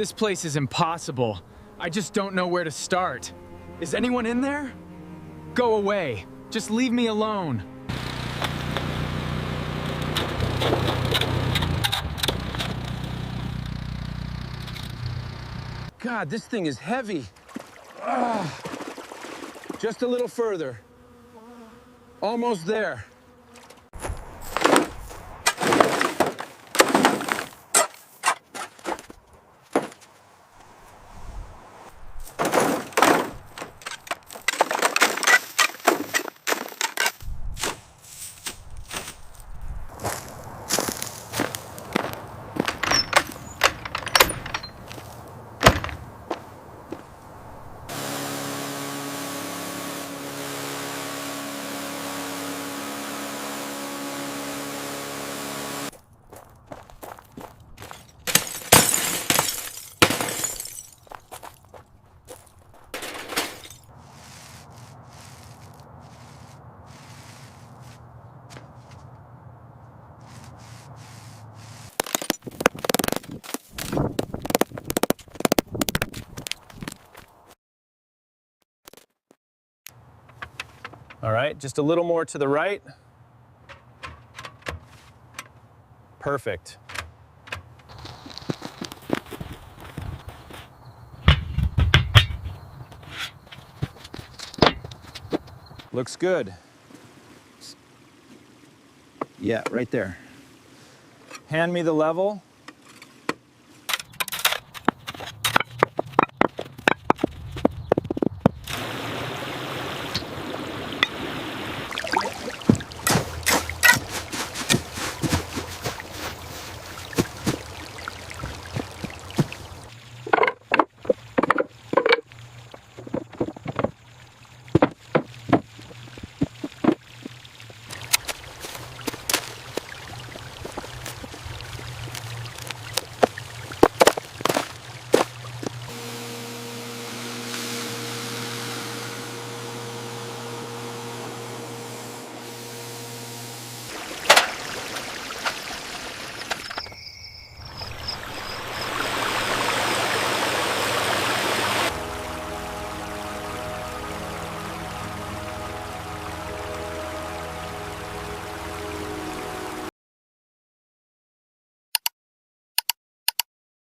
This place is impossible. I just don't know where to start. Is anyone in there? Go away. Just leave me alone. God, this thing is heavy. Ah. Just a little further. Almost there. All right, just a little more to the right. Perfect. Looks good. Yeah, right there. Hand me the level.